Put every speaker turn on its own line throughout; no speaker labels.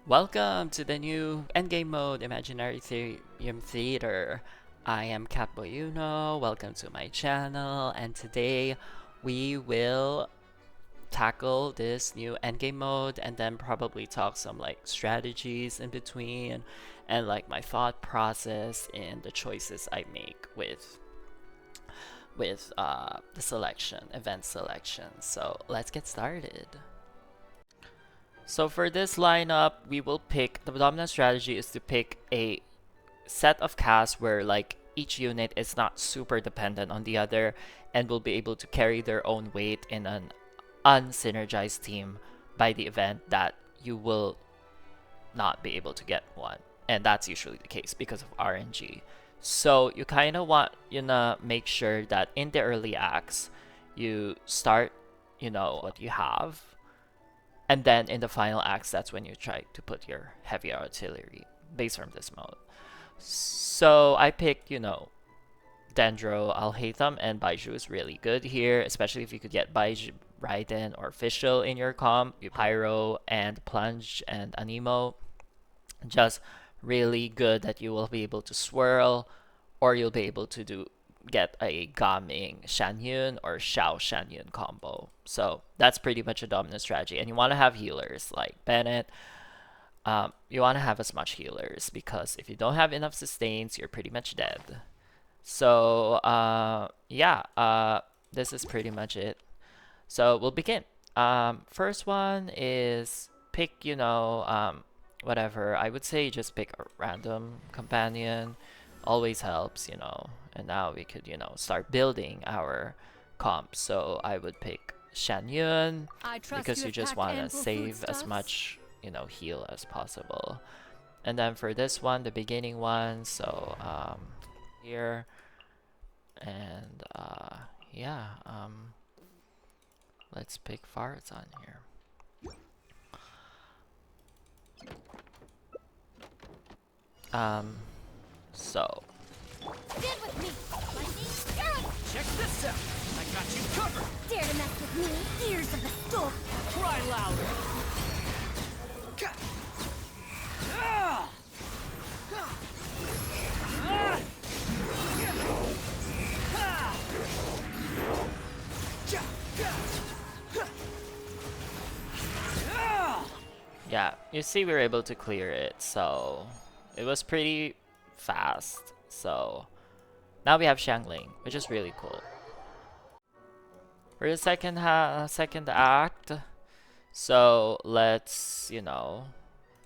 Welcome to the new endgame mode, Imaginarium Theatre. I am Catboyuno, welcome to my channel, and today we will tackle this new endgame mode and then probably talk some like strategies in between and like my thought process in the choices I make with the event selection. So let's get started. So for this lineup, we will pick, the dominant strategy is to pick a set of casts where like each unit is not super dependent on the other and will be able to carry their own weight in an unsynergized team by the event that you will not be able to get one. And that's usually the case because of RNG. So you kind of want, make sure that in the early acts, you start, what you have. And then in the final acts, that's when you try to put your heavy artillery based from this mode. So I picked, Dendro, Alhaitham, and Baizhu is really good here, especially if you could get Baizhu, Raiden, or Fischl in your comp. Pyro and Plunge and Anemo. Just really good that you will be able to swirl, or you'll be able to get a Gaming Xianyun or Xiao Xianyun combo. So that's pretty much a dominant strategy. And you want to have healers like Bennett. You want to have as much healers because if you don't have enough sustains, you're pretty much dead. So this is pretty much it. So we'll begin. First one is pick, whatever. I would say just pick a random companion. Always helps, and now we could, start building our comp. So I would pick Xianyun because you just want to save as much, heal as possible. And then for this one, the beginning one, so here, and let's pick Faruzan here. So
Stand with me.
Check this out. I got you covered.
Dare to mess with me, ears of the storm.
Cry louder.
yeah, you see we were able to clear it, so it was pretty fast. So now we have Xiangling, which is really cool. For the second act, so let's,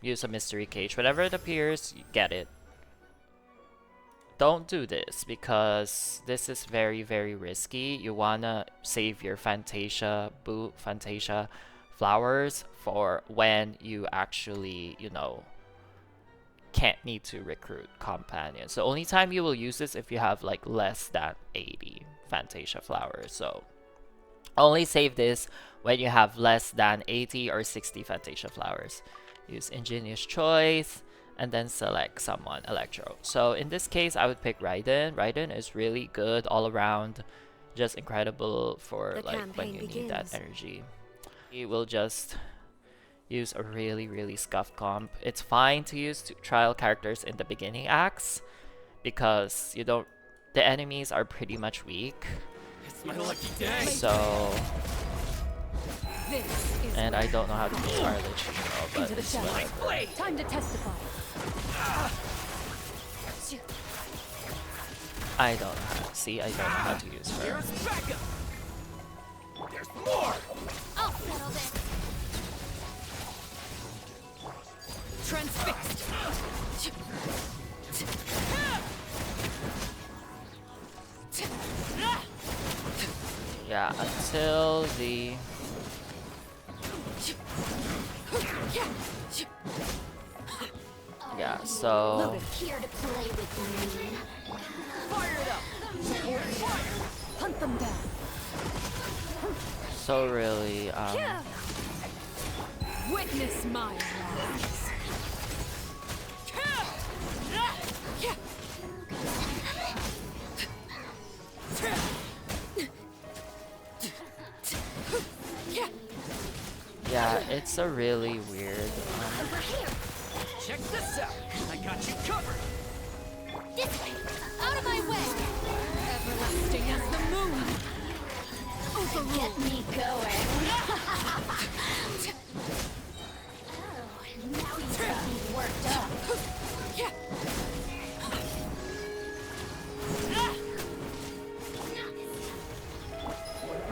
use a mystery cage. Whenever it appears, you get it. Don't do this because this is very, very risky. You wanna save your Fantasia flowers for when you actually, can't need to recruit companions. The only time you will use this if you have like less than 80 Fantasia flowers. So only save this when you have less than 80 or 60 Fantasia flowers. Use Ingenious Choice and then select someone, Electro. So in this case, I would pick Raiden. Raiden is really good all around, just incredible for like when you need that energy. He will just use a really, really scuffed comp. It's fine to use trial characters in the beginning acts because the enemies are pretty much weak.
It's my lucky day.
So, and I don't know how to use Arlecchino, but it's whatever.
Time to testify.
I don't know how to see. I don't know how to use her.
Here's backup. There's more.
I'll settle this.
Transfixed.
Yeah, until the so
Here to play with me.
Fire it up. Fire.
Hunt them down.
so really
Witness my rise.
yeah, it's a really weird
Over here.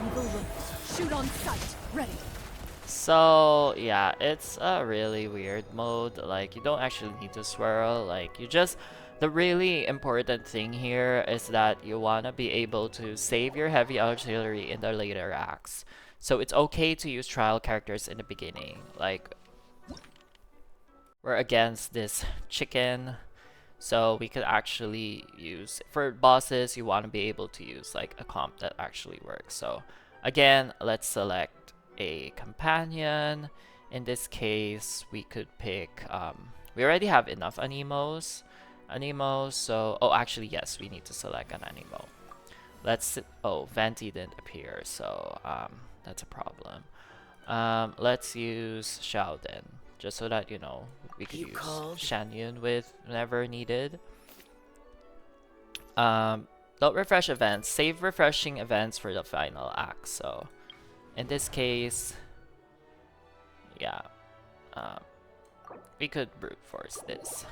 Evil look. Shoot on sight. Ready.
So yeah, it's a really weird mode. Like you don't actually need to swirl. Like you just, the really important thing here is that you wanna be able to save your heavy artillery in the later acts. So it's okay to use trial characters in the beginning. Like we're against this chicken, so we could actually use, for bosses you want to be able to use like a comp that actually works. So again, let's select a companion. In this case we could pick we already have enough animos, so oh actually yes, we need to select an animo. Let's, oh, Venti didn't appear, so that's a problem. Let's use Xiao then, just so that, you know, we could use Xianyun with whenever needed. Don't refresh events. Save refreshing events for the final act. So, in this case, yeah, we could brute force this.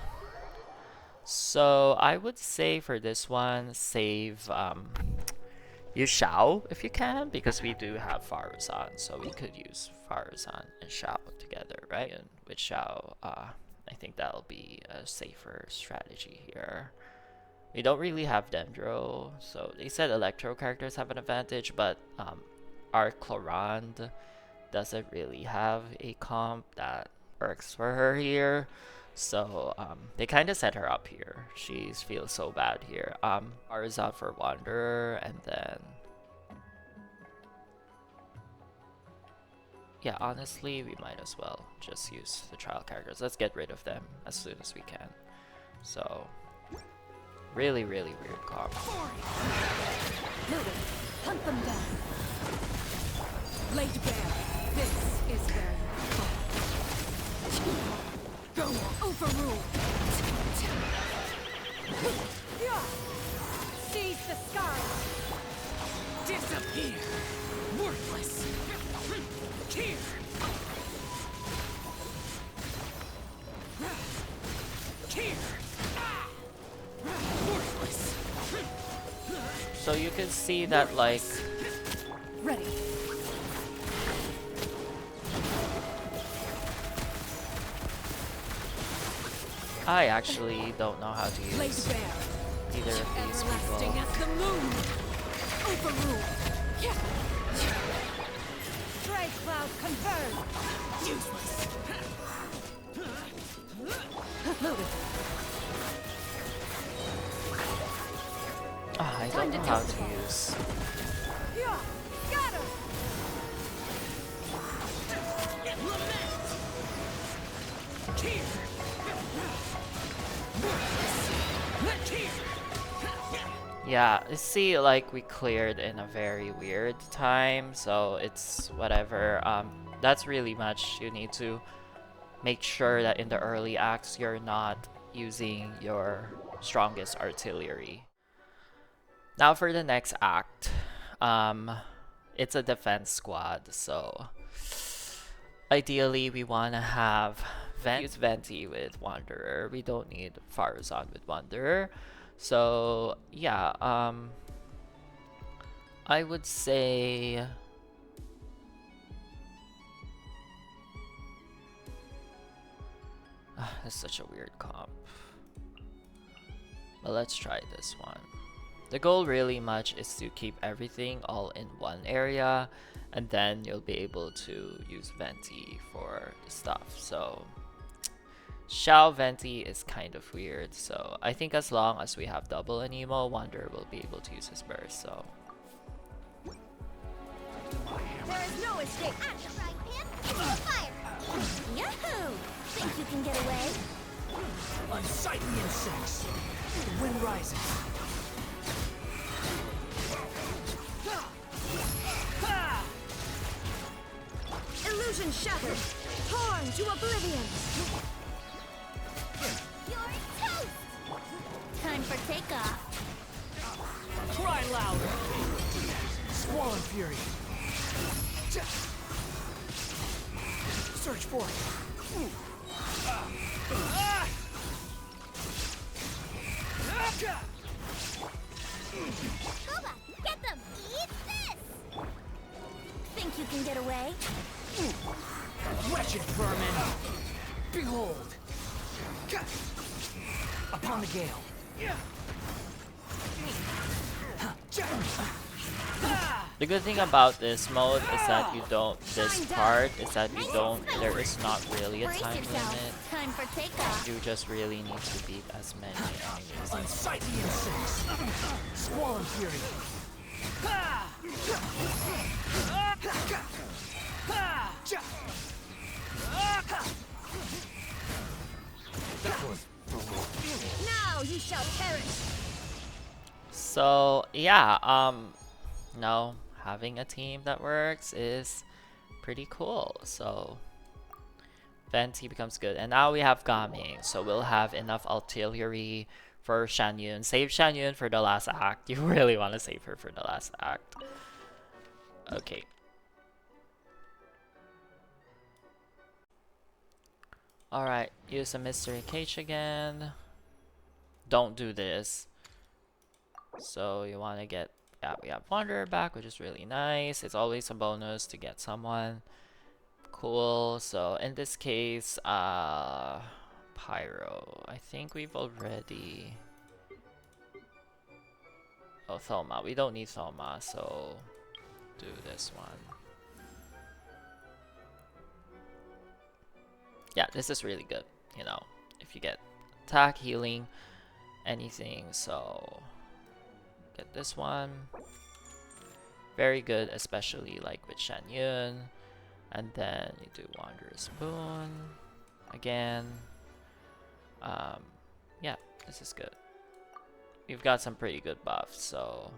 So, I would say for this one, save, use Xiao if you can, because we do have Faruzan, so we could use Faruzan and Xiao together, right? And with Xiao, I think that'll be a safer strategy here. We don't really have Dendro, so they said Electro characters have an advantage, but our Clorinde doesn't really have a comp that works for her here. So they kind of set her up here. She feels so bad here. Faruzan for Wanderer, and then yeah, honestly, we might as well just use the trial characters. Let's get rid of them as soon as we can. So really, really weird comp.
Hunt them down. Laid bare. This is where you fall. Go overrule. Seize the sky.
Disappear. Worthless. Here. Here. Worthless.
So you can see that, like,
Ready.
I actually don't know how to
Laid
use
bare.
either of these
Everlasting
people.
as the moon. Overrule. Stray cloud converge.
Useless.
Loaded.
I don't
Time
know
to
how
test the
to
ball.
use.
Yeah. Got her.
Lament. Here. Here.
Yeah, you see, like, we cleared in a very weird time, so it's whatever. That's really much. You need to make sure that in the early acts you're not using your strongest artillery. Now for the next act, it's a defense squad, so ideally we want to have Venti with Wanderer. We don't need Faruzan with Wanderer. So yeah, I would say it's such a weird comp, but let's try this one. The goal really much is to keep everything all in one area, and then you'll be able to use Venti for the stuff. So Xiao Venti is kind of weird, so I think as long as we have double Anemo, Wanderer will be able to use his burst, so
There is no escape.
At the right hand, it's the fire. Yahoo! Think you can get away?
Unsightly insects. The wind rises.
Illusion shattered. Torn to oblivion.
You're toast! Time for takeoff.
Cry louder. Squall and fury. Search for it. Behold! Upon the gale.
The good thing about this mode is that you don't, this part is that you don't, there is not really a
Brace
time
yourself.
limit.
Time for takeoff.
You just really need to beat as many enemies as
Incite the insects. Squall fury.
Now you shall perish.
So yeah, no, having a team that works is pretty cool. So Venti becomes good, and now we have Gaming, so we'll have enough artillery for Xianyun. Save Xianyun for the last act. You really want to save her for the last act. Okay. Alright, use a mystery cage again. Don't do this. So you want to get, yeah, we have Wanderer back, which is really nice. It's always a bonus to get someone. Cool. So in this case, Pyro. I think we've already... Oh, Thoma. We don't need Thoma, so do this one. Yeah, this is really good, you know, if you get attack, healing, anything, so get this one. Very good, especially like with Xianyun. And then you do Wanderer's Boon again. Yeah, this is good. We've got some pretty good buffs, so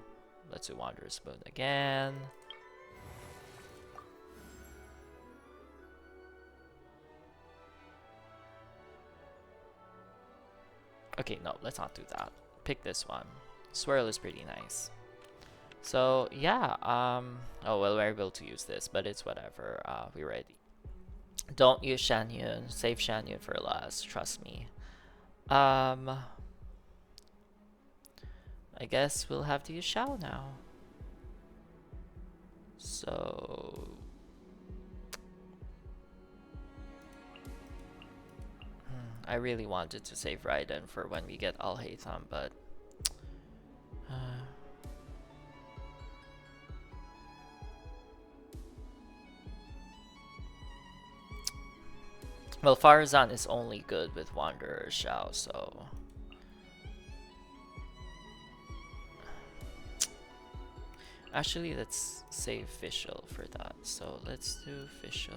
let's do Wanderer's Boon again. Okay, no, let's not do that. Pick this one. Swirl is pretty nice. So yeah, oh well, we're able to use this, but it's whatever. We're ready. Don't use Xianyun. Save Xianyun for last. Trust me. I guess we'll have to use Xiao now. So I really wanted to save Raiden for when we get Alhaitham, but well, Faruzan is only good with Wanderer Xiao, so actually let's save Fischl for that. So let's do Fischl.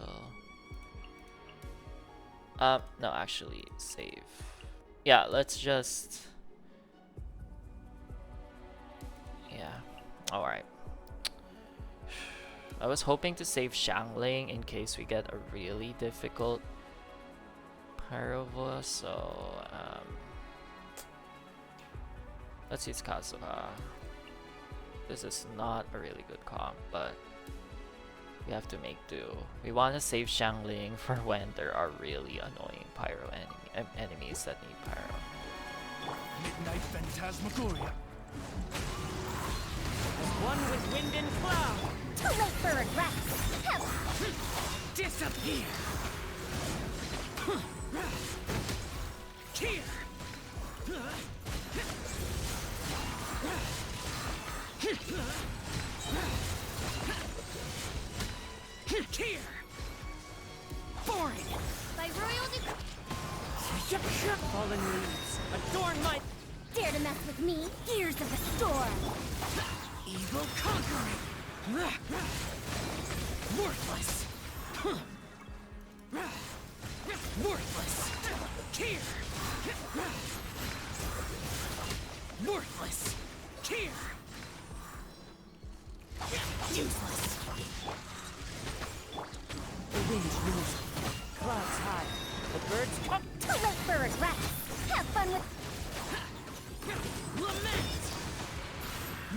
No, actually save. Yeah, let's just, yeah, alright. I was hoping to save Xiangling in case we get a really difficult Pyrovoa, so let's use Kazuha. This is not a really good comp, but we have to make do. We want to save Xiangling for when there are really annoying Pyro enemies that need Pyro.
Midnight Phantasmagoria.
One with wind and cloud.
Too late for regrets. Help.
Disappear. Here. Here. Foreign.
By royal
Fallen leaves adorn my
dare to mess with me, Gears of the Storm.
evil conquering. Worthless. Worthless. Here. Worthless. Here. Useless. The wind's rose. Clouds high. The birds come.
Too late for regrets. Have fun with
Lament.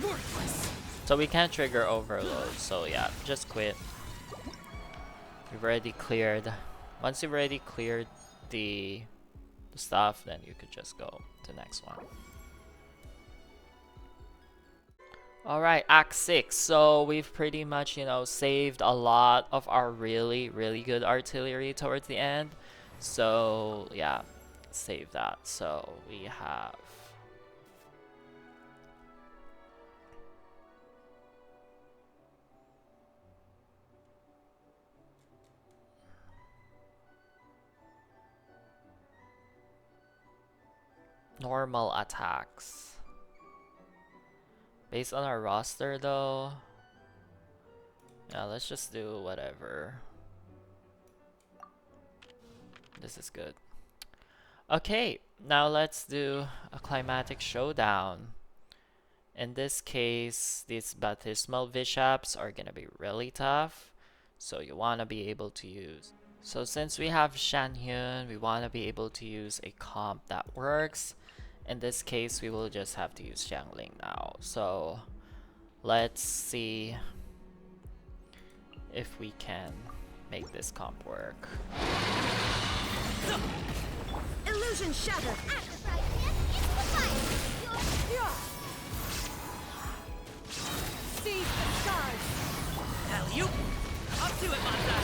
Worthless.
So we can't trigger overload, so yeah, just quit. We've already cleared. Once you've already cleared the stuff, then you could just go to the next one. Alright, Act 6. So we've pretty much, you know, saved a lot of our really, really good artillery towards the end. So yeah, save that. So we have normal attacks. Based on our roster though, yeah, let's just do whatever. This is good. Okay, now let's do a climatic showdown. In this case, these baptismal bishops are gonna be really tough, so you wanna be able to use. So since we have Xianyun, we wanna be able to use a comp that works. In this case, we will just have to use Xiangling now. So let's see if we can make this comp work.
Illusion shattered. Seize the stars.
Alley-oop! Up to it, Monza!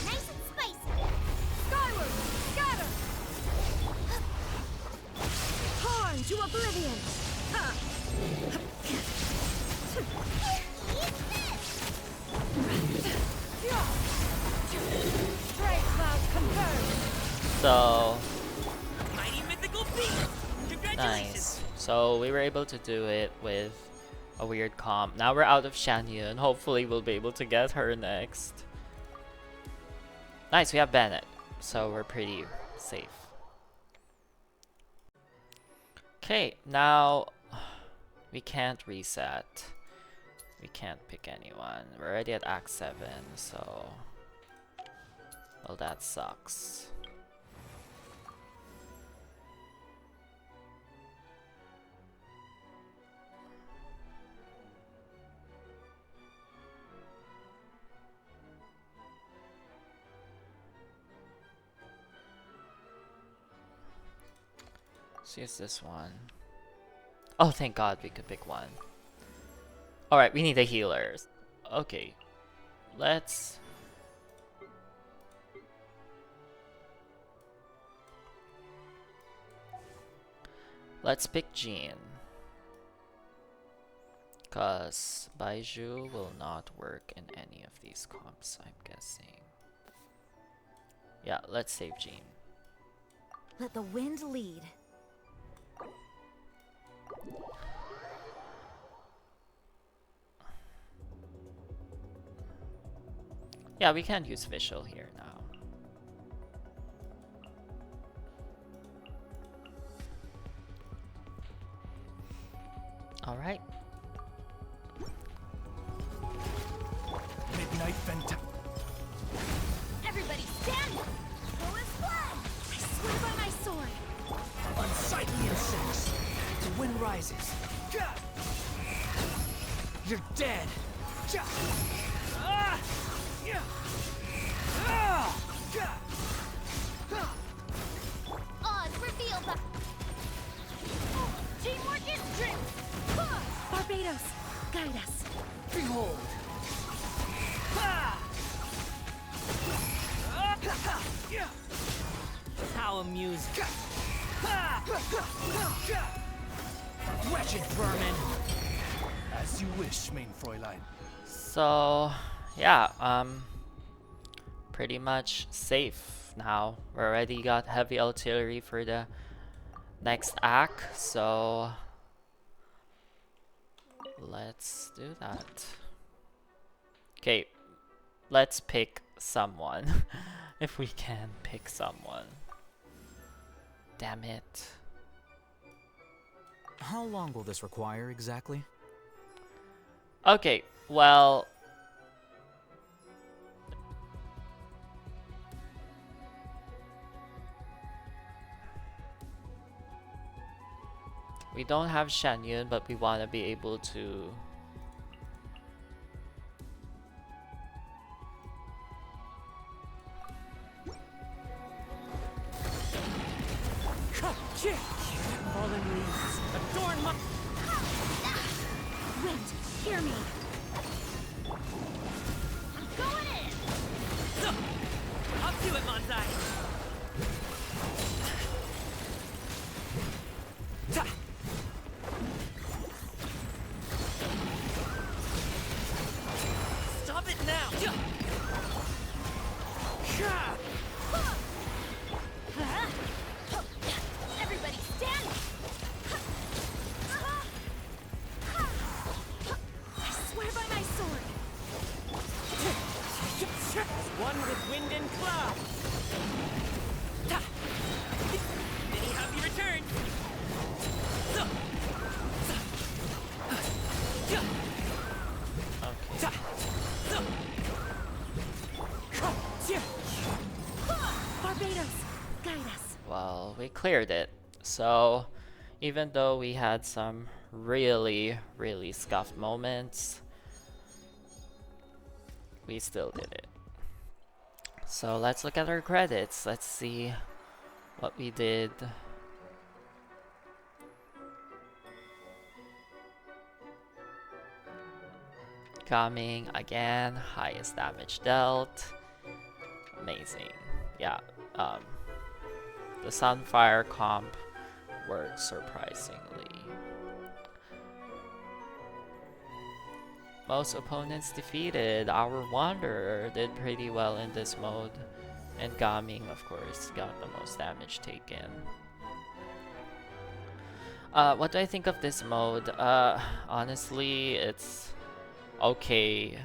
Nice and spicy.
Skyward. Scatter. Torn to oblivion. Ha. Stray cloud confirmed.
So
Mighty mythical beast! Congratulations!
nice. So we were able to do it with a weird comp. Now we're out of Xianyun. Hopefully we'll be able to get her next. Nice, we have Bennett. So we're pretty safe. Okay, now we can't reset. We can't pick anyone. We're already at Act 7, so well, that sucks. Let's use this one. Oh, thank God we could pick one. Alright, we need a healer. Okay. Let's pick Jean. Cause Baizhu will not work in any of these comps, I'm guessing. Yeah, let's save Jean.
Let the wind lead.
Yeah, we can't use Fischl here now. Alright.
Midnight Venti.
Everybody stand up. Go as planned.
I swear by my sword.
Unsightly insects. The wind rises. You're dead.
Oz, reveal the teamwork is strength.
Barbados, guide us.
Behold. How amusing. Wretched vermin. As you wish, main Fräulein.
So, yeah, pretty much safe now. We already got heavy artillery for the next act, so let's do that. Okay, let's pick someone. If we can pick someone. Damn it.
How long will this require exactly?
Okay, well, we don't have Xianyun, but we want to be able to
Fallen leaves. Adorn my...
Wind, hear me. I'm going in.
Up to it, Manzai. Stop it now.
Everybody stand. I swear by my sword.
One with wind and cloud. Many happy return.
Barbados, guide us.
Well, we cleared it. So, even though we had some really scuffed moments, we still did it. So let's look at our credits. Let's see what we did. Coming again, highest damage dealt. Amazing. Yeah, the Sunfire comp worked surprisingly. Most opponents defeated. Our Wanderer did pretty well in this mode. And Gaming, of course, got the most damage taken. What do I think of this mode? Honestly, it's okay.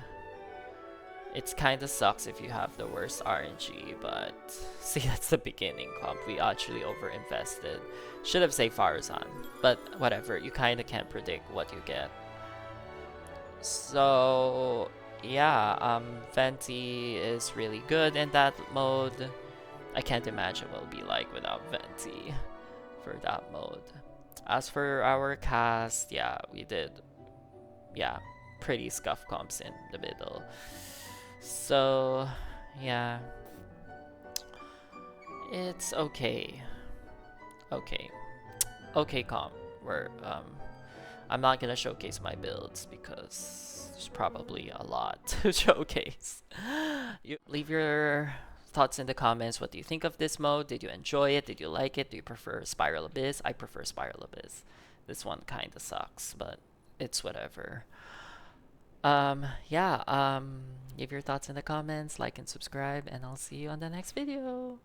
It's kinda sucks if you have the worst RNG, but see, that's the beginning comp. We actually overinvested. Should have saved Faruzan, but whatever. You kinda can't predict what you get. So yeah, Venti is really good in that mode. I can't imagine what it'll be like without Venti for that mode. As for our cast, yeah, we did, yeah, pretty scuff comps in the middle. So yeah, it's okay. Okay comp. Where I'm not gonna showcase my builds because there's probably a lot to showcase. You leave your thoughts in the comments. What do you think of this mode? Did you enjoy it? Did you like it? Do you prefer Spiral Abyss? I prefer Spiral Abyss. This one kinda sucks, but it's whatever. Yeah, leave your thoughts in the comments, like and subscribe, and I'll see you on the next video.